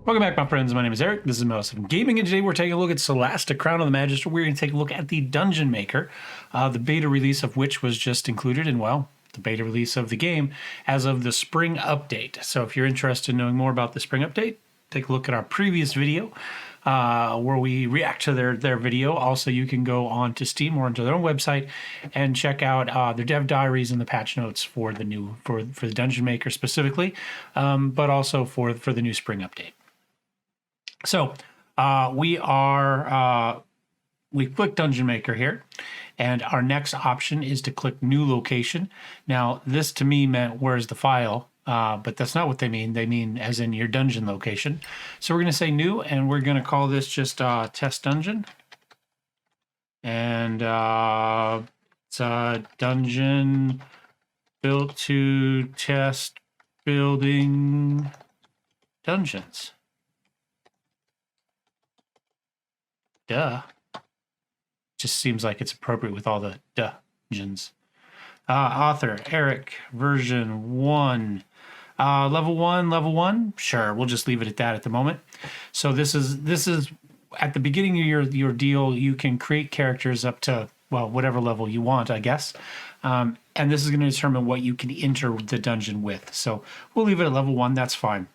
Welcome back, my friends. My name is Eric. This is Mausoleum Gaming, and today we're taking a look at Solasta, Crown of the Magister. We're going to take a look at the Dungeon Maker, the beta release of which was just included in, well, the beta release of the game as of the spring update. So if you're interested in knowing more about the spring update, take a look at our previous video where we react to their video. Also, you can go on to Steam or onto their own website and check out their dev diaries and the patch notes for the new for the Dungeon Maker specifically, but also for the new spring update. So we click Dungeon Maker here, and our next option is to click New Location. Now, this to me meant where's the file, but that's not what they mean. They mean as in your dungeon location. So we're going to say New, and we're going to call this just Test Dungeon. And it's a dungeon built to test building dungeons. Duh. Just seems like it's appropriate with all the dungeons. Author, Eric, version 1. Level 1. Sure, we'll just leave it at that at the moment. So this is at the beginning of your deal, you can create characters up to, well, whatever level you want, I guess. And this is going to determine what you can enter the dungeon with. So we'll leave it at level 1. That's fine.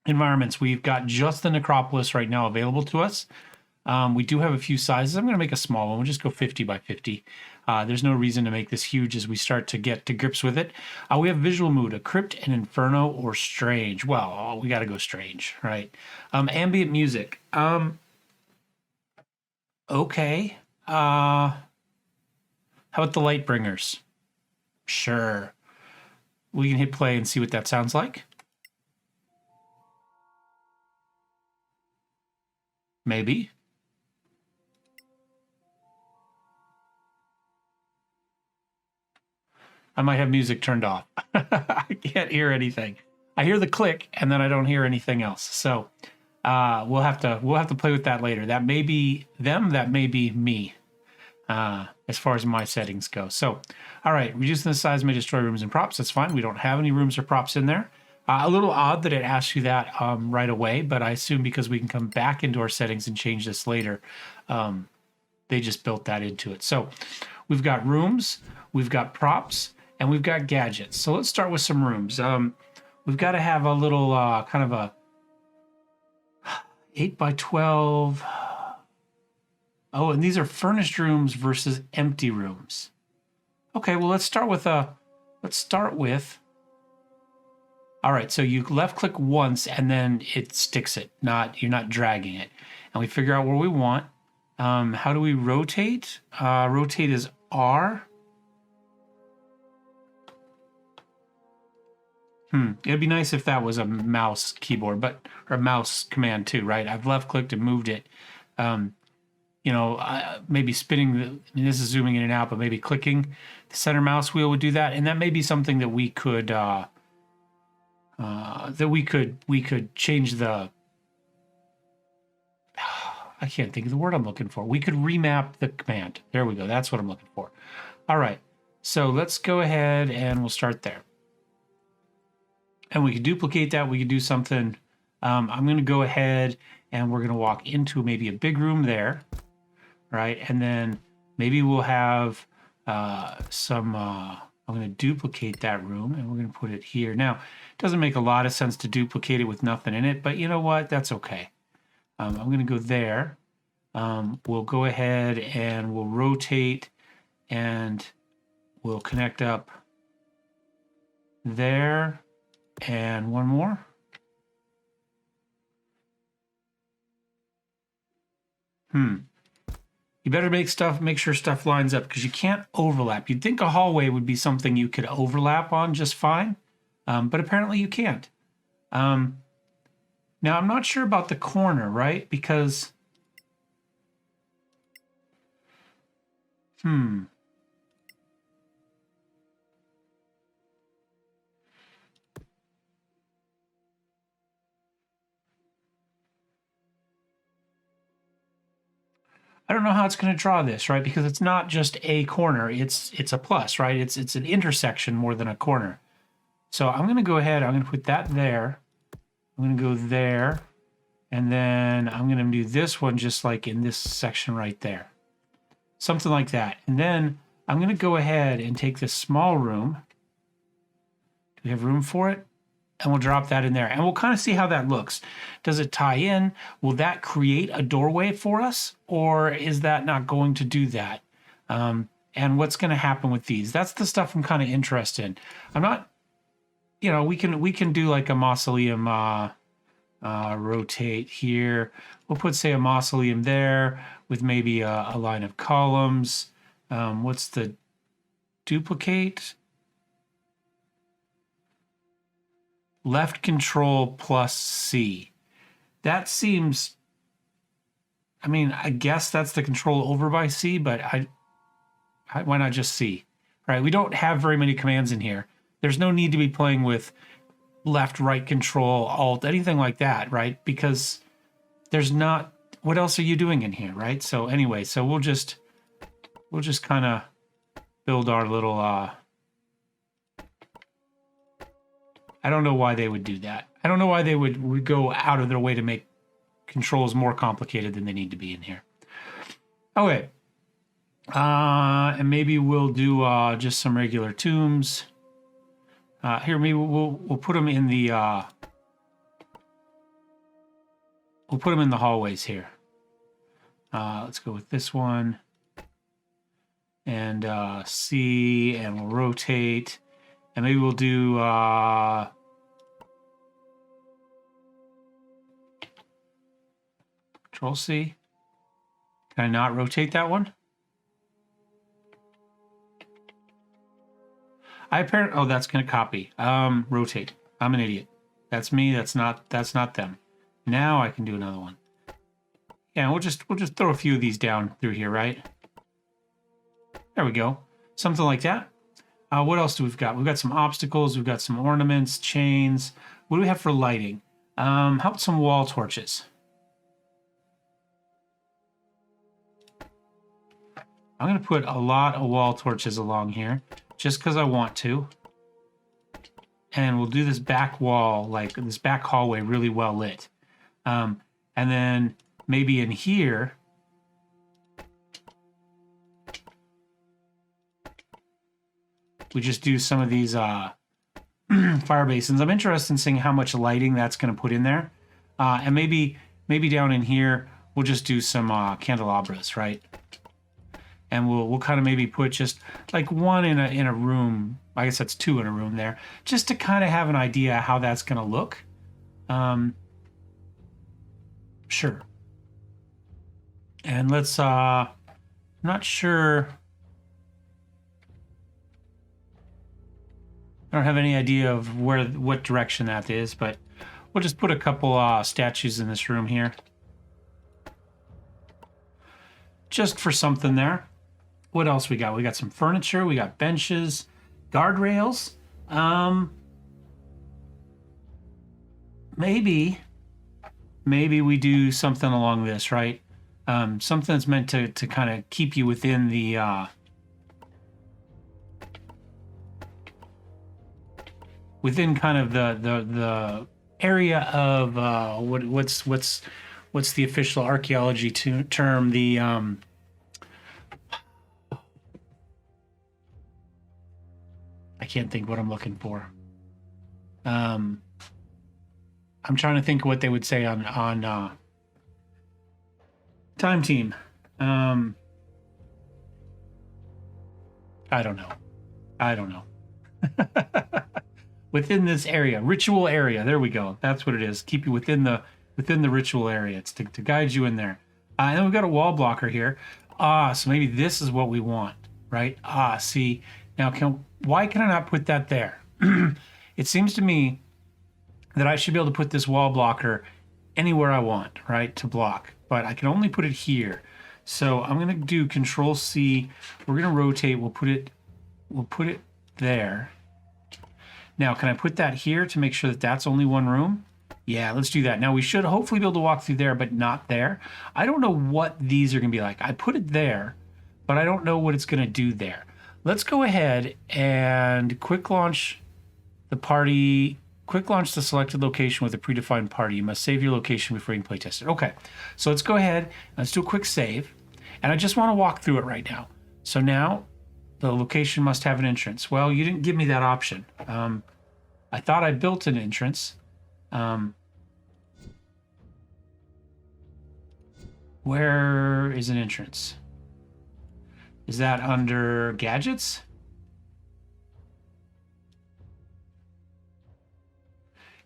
Environments, we've got just the Necropolis right now available to us. We do have a few sizes. I'm going to make a small one. We'll just go 50 by 50. There's no reason to make this huge as we start to get to grips with it. We have visual mood, a crypt, an inferno, or strange. Well, we got to go strange, right? Ambient music. Okay. How about the light bringers? Sure. We can hit play and see what that sounds like. Maybe. I might have music turned off. I can't hear anything. I hear the click, and then I don't hear anything else. So we'll have to play with that later. That may be them. That may be me, as far as my settings go. So, all right, reducing the size may destroy rooms and props. That's fine. We don't have any rooms or props in there. A little odd that it asks you that right away, but I assume because we can come back into our settings and change this later, they just built that into it. So we've got rooms, we've got props, and we've got gadgets. So let's start with some rooms. We've got to have a little kind of a 8 by 12. Oh, and these are furnished rooms versus empty rooms. Okay, well, let's start with all right, so you left click once and then it sticks it. You're not dragging it. And we figure out where we want. How do we rotate? Rotate is R. It'd be nice if that was a mouse keyboard, or a mouse command too, right? I've left clicked and moved it. Maybe spinning this is zooming in and out, but maybe clicking the center mouse wheel would do that. And that may be something that we could change the, I can't think of the word I'm looking for. We could remap the command. There we go. That's what I'm looking for. All right. So let's go ahead and we'll start there. And we could duplicate that. We could do something. I'm going to go ahead and we're going to walk into maybe a big room there. Right. And then maybe we'll have I'm going to duplicate that room and we're going to put it here. Now, it doesn't make a lot of sense to duplicate it with nothing in it, but you know what? That's okay. I'm going to go there. We'll go ahead and we'll rotate and we'll connect up there and one more. You better make sure stuff lines up because you can't overlap. You'd think a hallway would be something you could overlap on just fine, but apparently you can't. Now, I'm not sure about the corner, right? Because, I don't know how it's going to draw this, right? Because it's not just a corner, it's a plus, right? It's an intersection more than a corner. So I'm going to go ahead, I'm going to put that there. I'm going to go there. And then I'm going to do this one just like in this section right there. Something like that. And then I'm going to go ahead and take this small room. Do we have room for it? And we'll drop that in there. And we'll kind of see how that looks. Does it tie in? Will that create a doorway for us? Or is that not going to do that? And what's going to happen with these? That's the stuff I'm kind of interested in. I'm not, you know, we can do like a mausoleum rotate here. We'll put, say, a mausoleum there with maybe a line of columns. What's the duplicate? Left control plus C. That seems, I mean, I guess that's the control over by C, but why not just C? Right? We don't have very many commands in here. There's no need to be playing with left, right control, alt, anything like that, right? Because there's not, what else are you doing in here, right? So anyway, so we'll just kind of build our little, I don't know why they would do that. I don't know why they would go out of their way to make controls more complicated than they need to be in here. Okay. And maybe we'll do just some regular tombs. Here, maybe we'll put them in the hallways here. Let's go with this one and C, and we'll rotate, and maybe we'll do Control C. Can I not rotate that one? Oh, that's gonna copy. Rotate. I'm an idiot. That's me. That's not them. Now I can do another one. Yeah, we'll just throw a few of these down through here, right? There we go. Something like that. What else do we've got? We've got some obstacles. We've got some ornaments, chains. What do we have for lighting? How about some wall torches? I'm gonna put a lot of wall torches along here, just because I want to. And we'll do this back wall, like this back hallway, really well lit. And then maybe in here, we just do some of these fire basins. I'm interested in seeing how much lighting that's going to put in there. And maybe down in here, we'll just do some candelabras, right? And we'll kind of maybe put just like one in a room. I guess that's two in a room there, just to kind of have an idea how that's going to look. Sure. And let's, I'm not sure. I don't have any idea of what direction that is, but we'll just put a couple statues in this room here. Just for something there. What else we got? We got some furniture. We got benches, guardrails. Maybe we do something along this, right? Something that's meant to kind of keep you within the within kind of the area of what's the official archaeology term? The I can't think what I'm looking for. I'm trying to think what they would say on Time Team. I don't know. Within this area, ritual area. There we go. That's what it is. Keep you within the ritual area. It's to guide you in there. And then we've got a wall blocker here. So maybe this is what we want, right? See. Now, why can I not put that there? It seems to me that I should be able to put this wall blocker anywhere I want, right, to block. But I can only put it here. So I'm going to do Control C. We're going to rotate. We'll put it there. Now, can I put that here to make sure that that's only one room? Yeah, let's do that. Now, we should hopefully be able to walk through there, but not there. I don't know what these are going to be like. I put it there, but I don't know what it's going to do there. Let's go ahead and quick launch the party Quick launch the selected location with a predefined party. You must save your location before you can playtest it. Okay, so let's go ahead and let's do a quick save. And I just want to walk through it right now. So now the location must have an entrance. Well, you didn't give me that option. I thought I built an entrance. Where is an entrance? Is that under gadgets?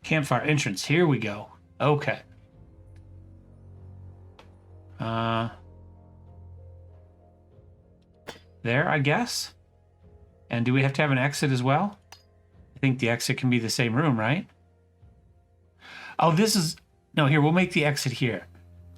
Campfire entrance. Here we go. Okay. There, I guess. And do we have to have an exit as well? I think the exit can be the same room, right? Oh, this is... No, here, we'll make the exit here,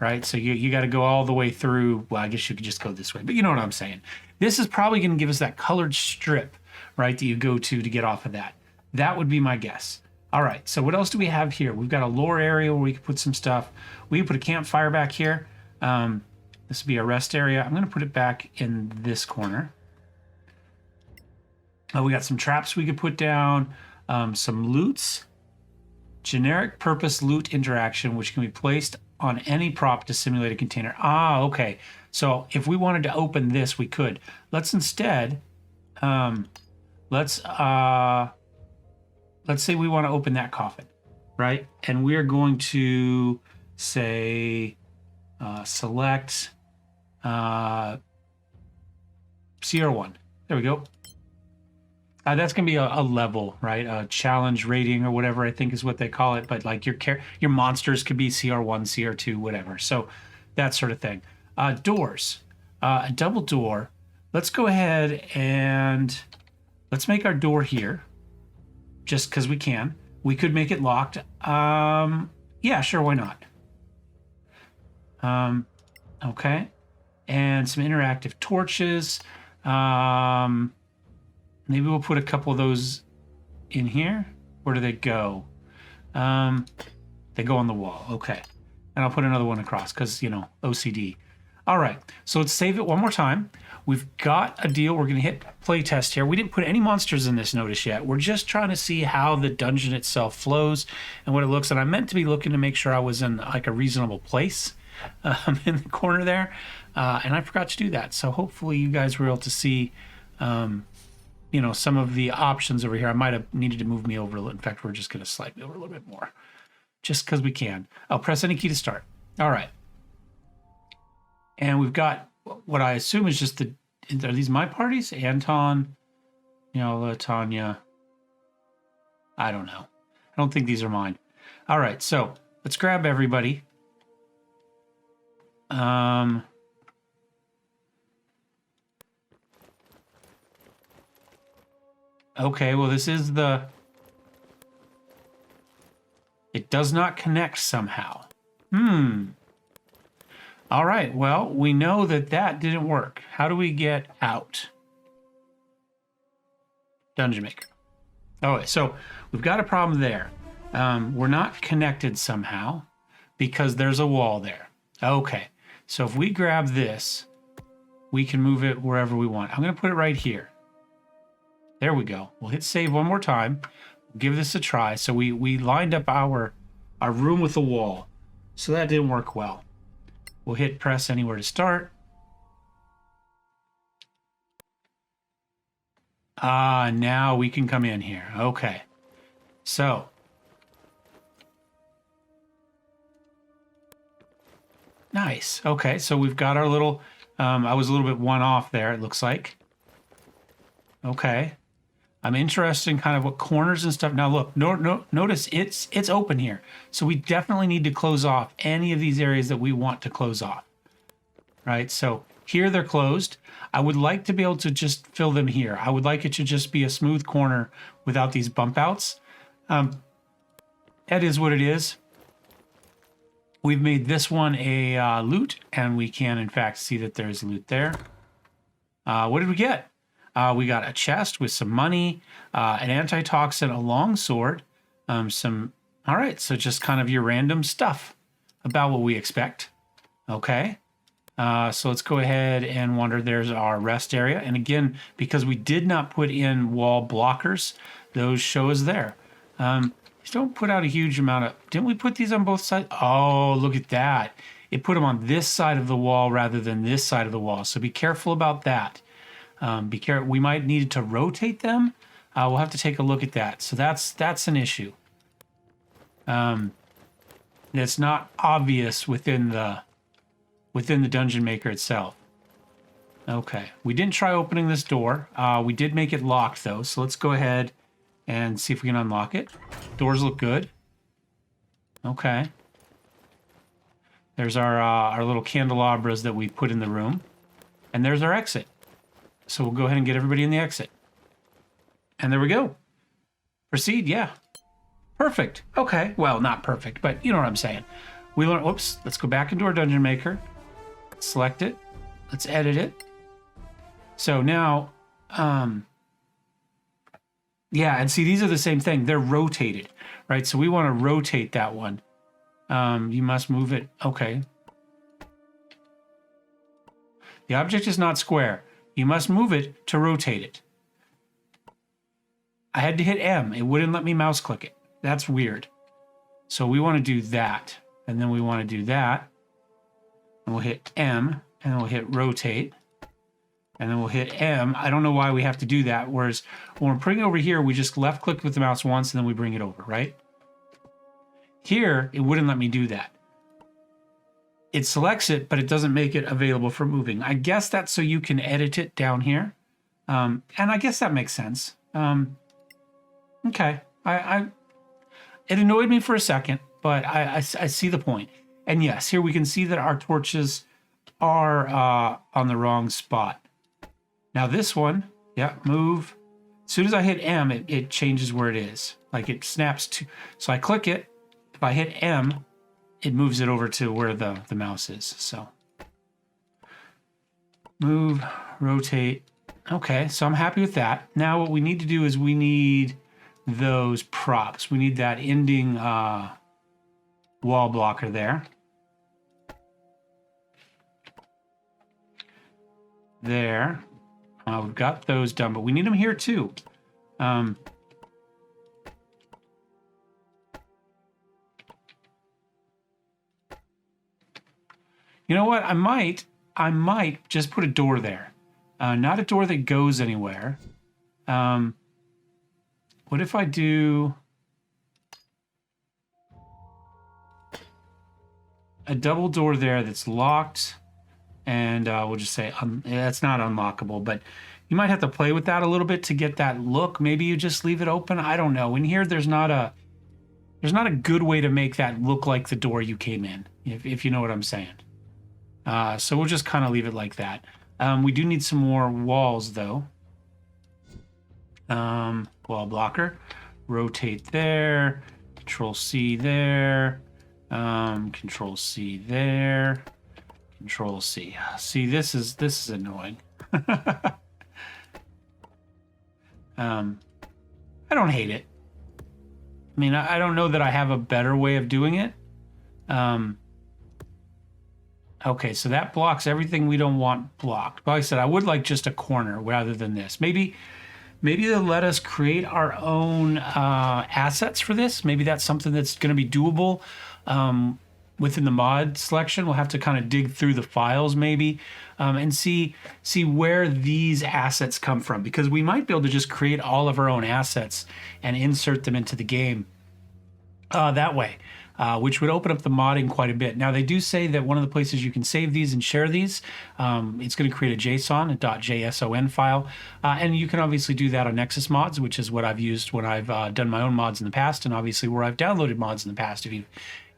right? So you got to go all the way through. Well, I guess you could just go this way, but you know what I'm saying. This is probably going to give us that colored strip, right, that you go to get off of that. That would be my guess. All right, so what else do we have here? We've got a lore area where we can put some stuff. We can put a campfire back here. This would be a rest area. I'm going to put it back in this corner. We got some traps we could put down, some loots, generic purpose loot interaction, which can be placed on any prop to simulate a container. Ah, okay. So if we wanted to open this, we could. Let's instead, let's say we want to open that coffin, right? And we're going to say select CR1. There we go. That's going to be a level, right? A challenge rating or whatever I think is what they call it. But like your monsters could be CR1, CR2, whatever. So that sort of thing. Doors. A double door. Let's go ahead and let's make our door here. Just because we can. We could make it locked. Yeah, sure, why not? Okay. And some interactive torches. Maybe we'll put a couple of those in here. Where do they go? They go on the wall. Okay. And I'll put another one across because, you know, OCD. All right. So let's save it one more time. We've got a deal. We're going to hit playtest here. We didn't put any monsters in this notice yet. We're just trying to see how the dungeon itself flows and what it looks. And I meant to be looking to make sure I was in like a reasonable place in the corner there. And I forgot to do that. So hopefully you guys were able to see you know, some of the options over here. I might have needed to move me over a little. In fact, we're just going to slide me over a little bit more just because we can. I'll press any key to start. All right. And we've got what I assume is just are these my parties? Anton, Yola, Tanya. I don't know. I don't think these are mine. All right. So let's grab everybody. Okay, well, this is it does not connect somehow. All right, well, we know that didn't work. How do we get out? Dungeon Maker. Oh, so we've got a problem there. We're not connected somehow because there's a wall there. Okay, so if we grab this, we can move it wherever we want. I'm going to put it right here. There we go. We'll hit save one more time. Give this a try. So we lined up our room with the wall. So that didn't work well. We'll hit press anywhere to start. Now we can come in here. Okay. So. Nice. Okay, so we've got our little, I was a little bit one off there, it looks like. Okay. I'm interested in kind of what corners and stuff. Now look, notice it's open here. So we definitely need to close off any of these areas that we want to close off. Right? So here they're closed. I would like to be able to just fill them here. I would like it to just be a smooth corner without these bump outs. That is what it is. We've made this one a loot, and we can in fact see that there's loot there. What did we get? We got a chest with some money, an antitoxin, a longsword, all right, so just kind of your random stuff about what we expect. Okay, so let's go ahead and wander. There's our rest area. And again, because we did not put in wall blockers, those show us there. These don't put out a huge amount of... Didn't we put these on both sides? Oh, look at that. It put them on this side of the wall rather than this side of the wall. So be careful about that. Be careful. We might need to rotate them. We'll have to take a look at that. So that's an issue. That's not obvious within the dungeon maker itself. Okay, we didn't try opening this door. We did make it locked though, so let's go ahead and see if we can unlock it. Doors look good. Okay. There's our little candelabras that we put in the room, and there's our exit. So we'll go ahead and get everybody in the exit. And there we go. Proceed, yeah. Perfect. Okay, well, not perfect, but you know what I'm saying. We learned, whoops, let's go back into our dungeon maker. Select it. Let's edit it. So now, yeah, and see, these are the same thing. They're rotated, right? So we want to rotate that one. You must move it. Okay. The object is not square. You must move it to rotate it. I had to hit M. It wouldn't let me mouse click it. That's weird. So we want to do that. And then we want to do that. And we'll hit M. And then we'll hit rotate. And then we'll hit M. I don't know why we have to do that. Whereas when we're putting it over here, we just left click with the mouse once and then we bring it over, right? Here, it wouldn't let me do that. It selects it, but it doesn't make it available for moving. I guess that's so you can edit it down here. And I guess that makes sense. Okay. It annoyed me for a second, but I see the point. And yes, here we can see that our torches are on the wrong spot. Now this one, yeah, move. As soon as I hit M, it changes where it is. Like it snaps to, so I click it. If I hit M, it moves it over to where the mouse is. So move, rotate. Okay, so I'm happy with that. Now what we need to do is we need those props. We need that ending wall blocker there. There. We've got those done, but we need them here too. You know what? I might just put a door there. Not a door that goes anywhere. What if I do a double door there that's locked? And we'll just say that's not unlockable, but you might have to play with that a little bit to get that look. Maybe you just leave it open. I don't know. In here, there's not a good way to make that look like the door you came in, if you know what I'm saying. So we'll just kind of leave it like that. We do need some more walls, though. Wall blocker. Rotate there. Control C there. Control C there. Control C. See, this is annoying. I don't hate it. I mean, I don't know that I have a better way of doing it. Okay, so that blocks everything we don't want blocked. But like I said, I would like just a corner rather than this. Maybe they'll let us create our own assets for this. Maybe that's something that's going to be doable. Within the mod selection, we'll have to kind of dig through the files maybe and see where these assets come from, because we might be able to just create all of our own assets and insert them into the game that way, which would open up the modding quite a bit. Now, they do say that one of the places you can save these and share these, it's going to create a JSON, a .json file, and you can obviously do that on Nexus Mods, which is what I've used when I've done my own mods in the past, and obviously where I've downloaded mods in the past. If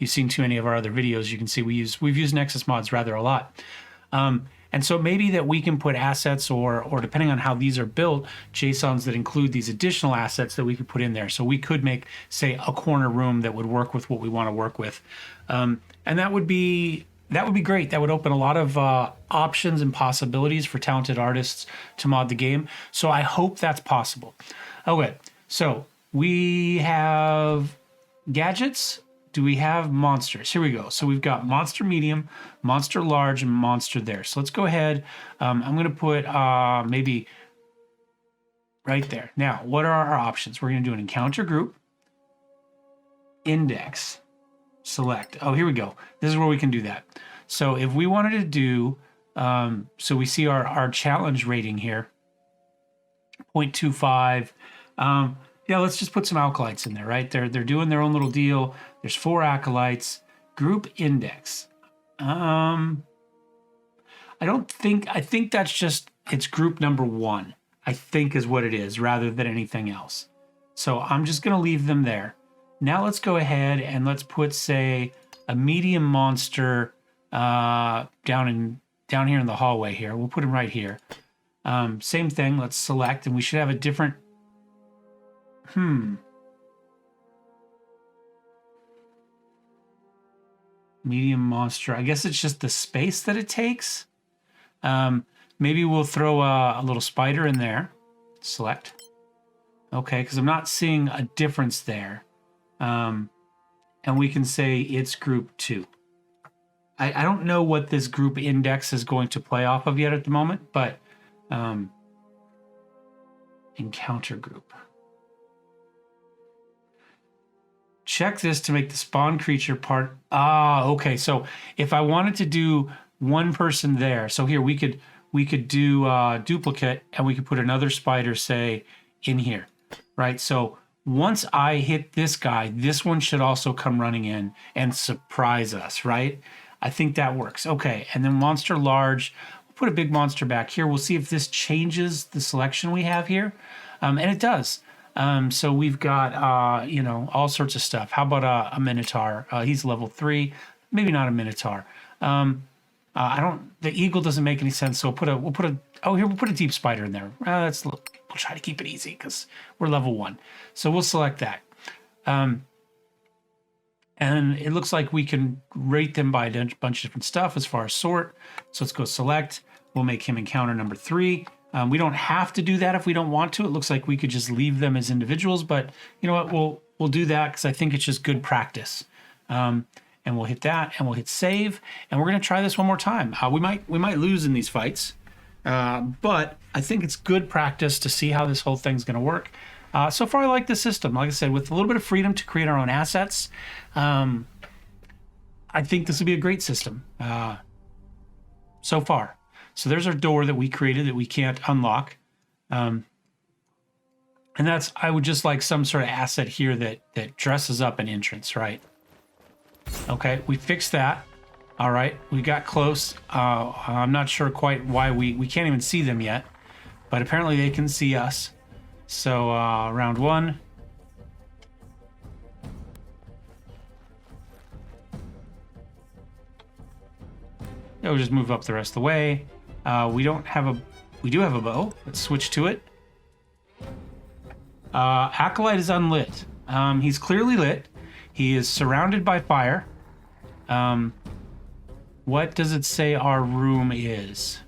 you've seen too many of our other videos, you can see we've used Nexus Mods rather a lot. And so maybe that we can put assets or depending on how these are built, JSONs that include these additional assets that we could put in there. So we could make, say, a corner room that would work with what we want to work with. And that would be great. That would open a lot of options and possibilities for talented artists to mod the game. So I hope that's possible. Okay, so we have gadgets. Do we have monsters? Here we go. So we've got monster medium, monster large, and monster there. So let's go ahead. I'm going to put maybe right there. Now, what are our options? We're going to do an encounter group. index. Select. Oh, here we go. This is where we can do that. So if we wanted to do, so we see our challenge rating here, 0.25. Yeah, let's just put some acolytes in there, right? They're doing their own little deal. There's 4 acolytes. Group index. I think that's just, it's group number 1, I think is what it is, rather than anything else. So I'm just going to leave them there. Now let's go ahead and let's put, say, a medium monster down here in the hallway here. We'll put him right here. Same thing. Let's select, and we should have a different. Medium monster. I guess it's just the space that it takes. Maybe we'll throw a little spider in there. Select. Okay, because I'm not seeing a difference there. And we can say it's group 2. I don't know what this group index is going to play off of yet at the moment, but encounter group. Check this to make the spawn creature part. Okay. So if I wanted to do one person there, so here we could do duplicate, and we could put another spider, say, in here, right? So once I hit this guy, this one should also come running in and surprise us, right? I think that works. Okay, and then monster large. We'll put a big monster back here. We'll see if this changes the selection we have here. And it does. So we've got, all sorts of stuff. How about a Minotaur? He's level 3. Maybe not a Minotaur. The eagle doesn't make any sense. So we'll put a deep spider in there. We'll try to keep it easy because we're level 1. So we'll select that. And it looks like we can rate them by a bunch of different stuff as far as sort. So let's go select. We'll make him encounter number 3. We don't have to do that if we don't want to. It looks like we could just leave them as individuals, but you know what? We'll do that because I think it's just good practice. And we'll hit that, and we'll hit save, and we're gonna try this one more time. We might lose in these fights, but I think it's good practice to see how this whole thing's gonna work. So far, I like the system. Like I said, with a little bit of freedom to create our own assets, I think this would be a great system so far. So there's our door that we created that we can't unlock. And that's, I would just like some sort of asset here that dresses up an entrance, right? Okay, we fixed that. All right, we got close. I'm not sure quite why we can't even see them yet, but apparently they can see us. So round 1. We'll just move up the rest of the way. We do have a bow. Let's switch to it. Acolyte is unlit. He's clearly lit. He is surrounded by fire. What does it say our room is?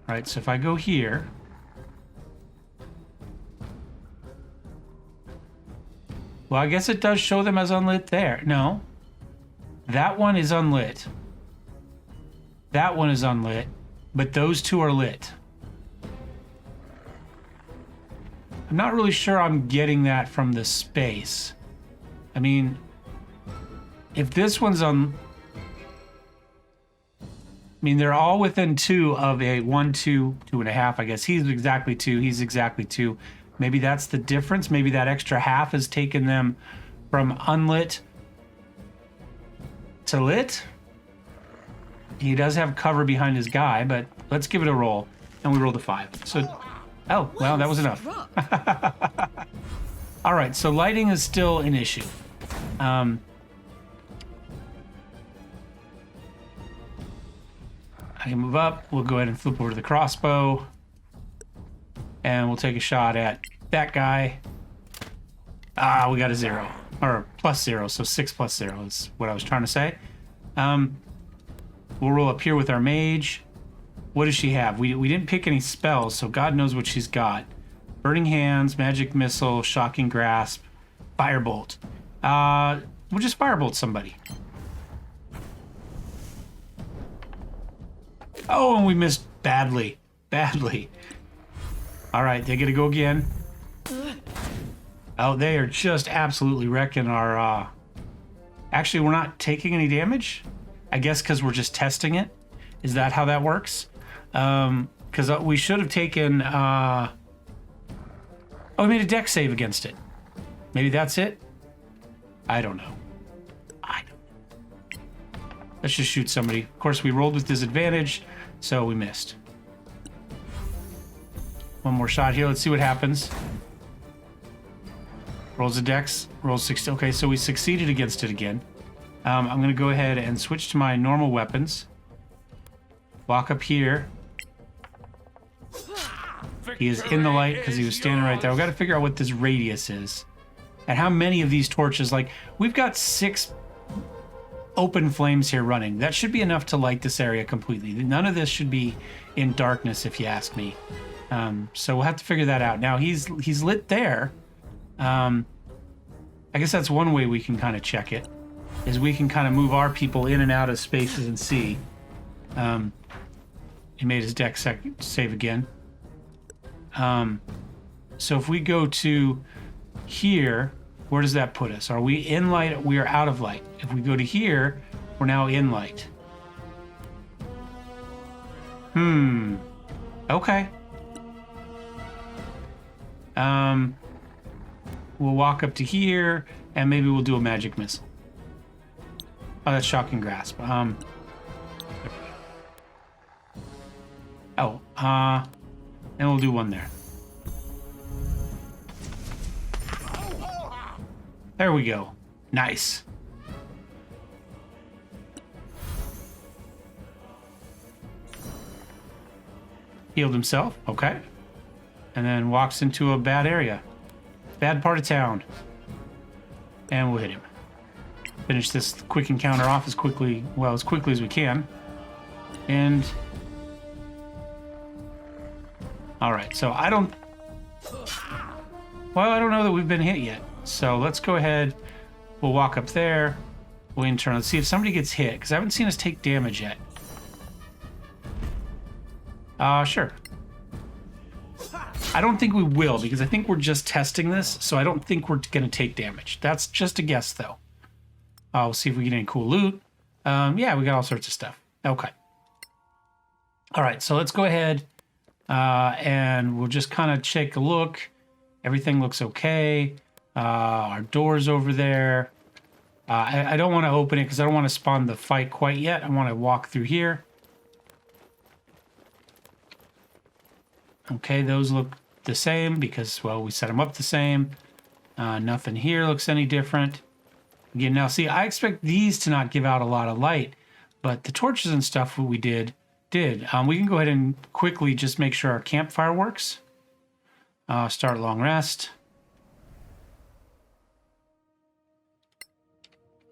Right, so if I go here, well, I guess it does show them as unlit there. No, that one is unlit. That one is unlit, but those 2 are lit. I'm not really sure I'm getting that from the space. I mean, if this one's on... I mean, they're all within 2 of a 1, 2, 2.5, I guess. He's exactly 2. He's exactly 2. Maybe that's the difference. Maybe that extra half has taken them from unlit to lit. He does have cover behind his guy, but let's give it a roll. And we rolled a 5. So, oh, well, that was enough. All right, so lighting is still an issue. I can move up. We'll go ahead and flip over to the crossbow. And we'll take a shot at that guy. We got a 0. Or +0, so 6 + 0 is what I was trying to say. We'll roll up here with our mage. What does she have? We didn't pick any spells, so God knows what she's got. Burning Hands, Magic Missile, Shocking Grasp, Firebolt. We'll just Firebolt somebody. Oh, and we missed badly. Badly. All right, they get to go again. Oh, they are just absolutely wrecking our... Actually, we're not taking any damage. I guess because we're just testing it. Is that how that works? Because we should have taken... Oh, we made a dex save against it. Maybe that's it? I don't know. Let's just shoot somebody. Of course, we rolled with disadvantage, so we missed. One more shot here. Let's see what happens. Rolls a dex. Rolls 60. Okay, so we succeeded against it again. I'm going to go ahead and switch to my normal weapons. Walk up here. He is in the light because he was standing right there. We've got to figure out what this radius is. And how many of these torches... Like, we've got 6... open flames here running. That should be enough to light this area completely. None of this should be in darkness, if you ask me. So we'll have to figure that out. Now he's lit there. I guess that's one way we can kind of check it, is we can kind of move our people in and out of spaces and see. He made his dex save again. So if we go to here, where does that put us? Are we in light? We are out of light. If we go to here, we're now in light. Okay. We'll walk up to here, and maybe we'll do a magic missile. Oh, that's shocking grasp. And we'll do one there. There we go. Nice. Healed himself. Okay. And then walks into a bad area. Bad part of town. And we'll hit him. Finish this quick encounter off as quickly as we can. And... Alright, so I don't know that we've been hit yet. So let's go ahead. We'll walk up there. We'll in-turn. Let's see if somebody gets hit, because I haven't seen us take damage yet. Sure. I don't think we will, because I think we're just testing this, so I don't think we're going to take damage. That's just a guess, though. We'll see if we get any cool loot. Yeah, we got all sorts of stuff. Okay. All right, so let's go ahead, and we'll just kind of take a look. Everything looks okay. Our door's over there. I don't want to open it because I don't want to spawn the fight quite yet. I want to walk through here. Okay, those look the same because, well, we set them up the same. Nothing here looks any different. Again, now see, I expect these to not give out a lot of light, but the torches and stuff what we did. We can go ahead and quickly just make sure our campfire works. Start long rest.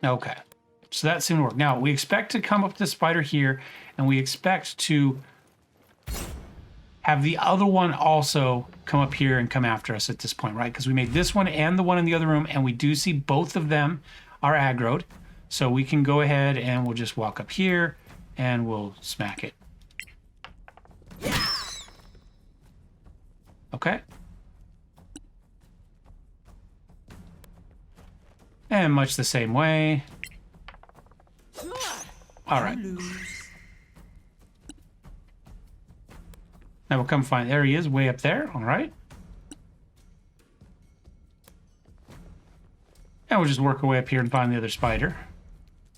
Okay, so that seemed to work. Now, we expect to come up to the spider here, and we expect to have the other one also come up here and come after us at this point, right? Because we made this one and the one in the other room, and we do see both of them are aggroed. So we can go ahead and we'll just walk up here, and we'll smack it. Okay. And much the same way. All right. Now we'll come find... There he is, way up there. All right. And we'll just work our way up here and find the other spider.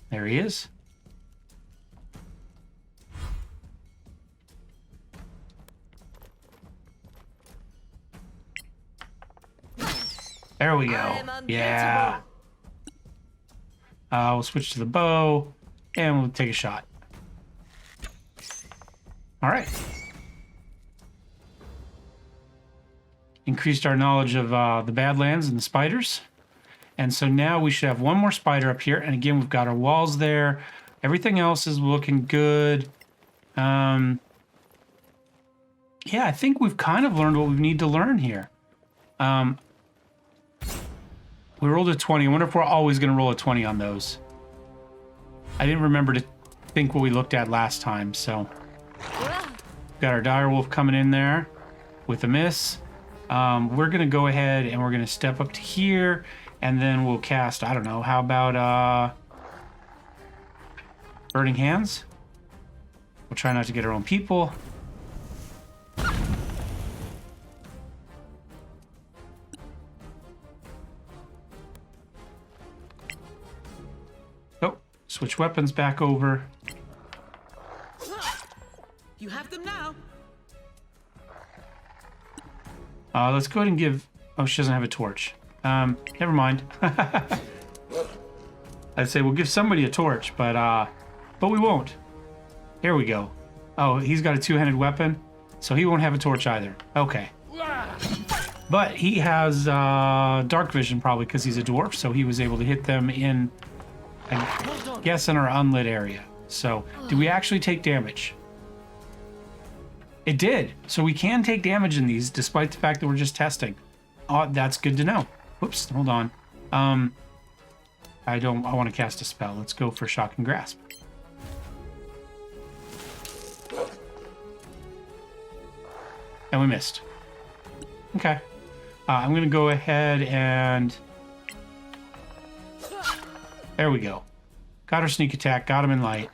There he is. There we go. Yeah. We'll switch to the bow, and we'll take a shot. All right. Increased our knowledge of the Badlands and the spiders. And so now we should have one more spider up here. And again, we've got our walls there. Everything else is looking good. Yeah, I think we've kind of learned what we need to learn here. We rolled a 20. I wonder if we're always going to roll a 20 on those. I didn't remember to think what we looked at last time, so. Got our direwolf coming in there with a miss. We're going to go ahead and we're going to step up to here, and then we'll cast, I don't know, how about Burning Hands? We'll try not to get our own people. Oh, switch weapons back over. You have them now. Let's go ahead and give... Oh, she doesn't have a torch. Never mind. I'd say we'll give somebody a torch, but we won't. Here we go. Oh, he's got a two-handed weapon, so he won't have a torch either. Okay. But he has dark vision, probably because he's a dwarf, so he was able to hit them in, I guess, in our unlit area. So, did we actually take damage? It did. So we can take damage in these, despite the fact that we're just testing. Oh, that's good to know. Whoops, hold on. I want to cast a spell. Let's go for Shock and Grasp. And we missed. Okay. I'm going to go ahead and... There we go. Got our sneak attack, got him in light.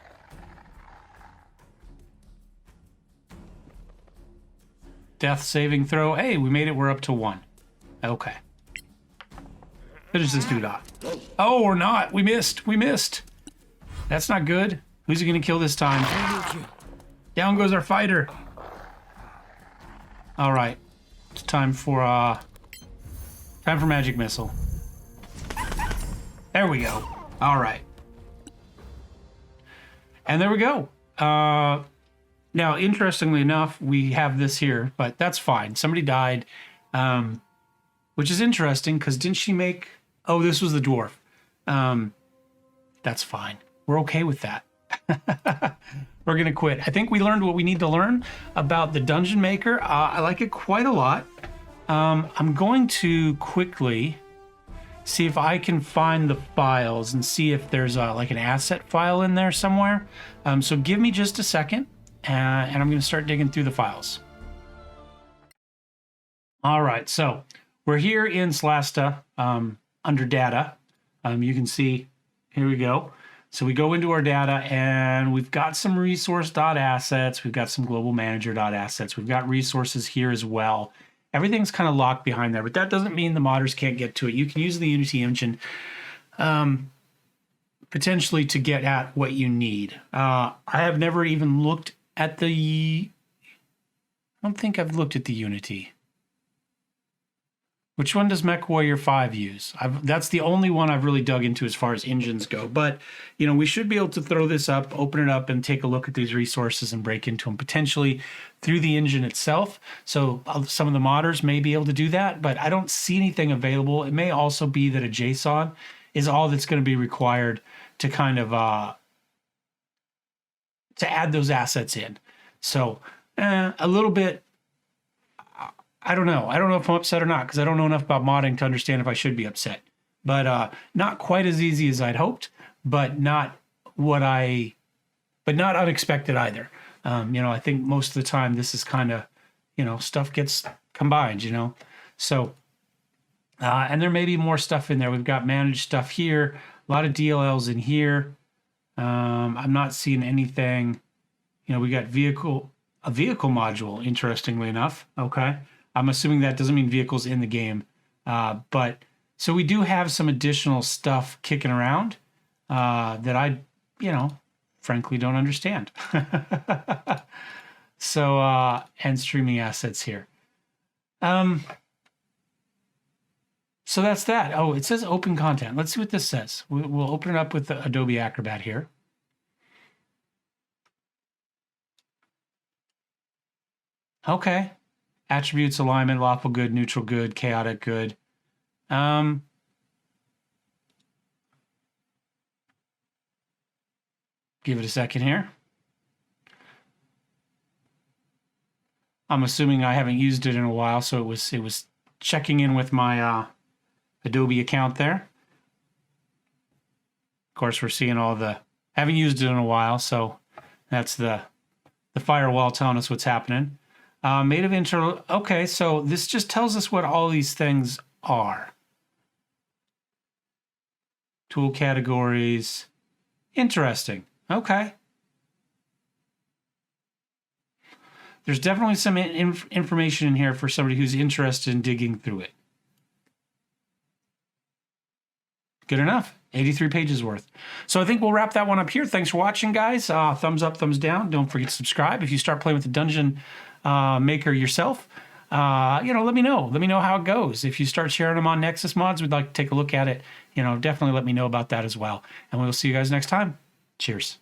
Death saving throw. Hey, we made it. We're up to 1. Okay. Finish this dude off. Oh, or not. We missed. We missed. That's not good. Who's he going to kill this time? Down goes our fighter. All right. It's time for magic missile. There we go. All right. And there we go. Now, interestingly enough, we have this here, but that's fine. Somebody died, which is interesting because didn't she make... Oh, this was the dwarf. That's fine. We're okay with that. We're going to quit. I think we learned what we need to learn about the Dungeon Maker. I like it quite a lot. I'm going to quickly see if I can find the files and see if there's like an asset file in there somewhere. So give me just a second. And I'm going to start digging through the files. All right, so we're here in Solasta under data. You can see, here we go. So we go into our data and we've got some resource.assets. We've got some global manager.assets. We've got resources here as well. Everything's kind of locked behind there, but that doesn't mean the modders can't get to it. You can use the Unity engine potentially to get at what you need. I have never even looked at the... I don't think I've looked at the Unity. Which one does MechWarrior 5 use? That's the only one I've really dug into as far as engines go. But, you know, we should be able to throw this up, open it up, and take a look at these resources and break into them potentially through the engine itself. So some of the modders may be able to do that, but I don't see anything available. It may also be that a JSON is all that's going to be required to kind of to add those assets in. So a little bit, I don't know. I don't know if I'm upset or not because I don't know enough about modding to understand if I should be upset. But not quite as easy as I'd hoped, but not unexpected either. You know, I think most of the time this is kind of, you know, stuff gets combined, you know. So, and there may be more stuff in there. We've got managed stuff here, a lot of DLLs in here. I'm not seeing anything. You know, we got a vehicle module, interestingly enough. Okay. I'm assuming that doesn't mean vehicles in the game. But so we do have some additional stuff kicking around that I, you know, frankly don't understand. So, and streaming assets here. So that's that. Oh, it says open content. Let's see what this says. We'll open it up with the Adobe Acrobat here. Okay. Attributes, alignment, lawful good, neutral good, chaotic good. Give it a second here. I'm assuming I haven't used it in a while, so it was checking in with my Adobe account there. Of course, we're seeing all the... Haven't used it in a while, so that's the firewall telling us what's happening. Made of inter. Okay, so this just tells us what all these things are. Tool categories. Interesting. Okay. There's definitely some information in here for somebody who's interested in digging through it. Good enough. 83 pages worth. So I think we'll wrap that one up here. Thanks for watching, guys. Thumbs up, thumbs down. Don't forget to subscribe. If you start playing with the Dungeon Maker yourself, let me know. Let me know how it goes. If you start sharing them on Nexus Mods, we'd like to take a look at it. Definitely let me know about that as well. And we'll see you guys next time. Cheers.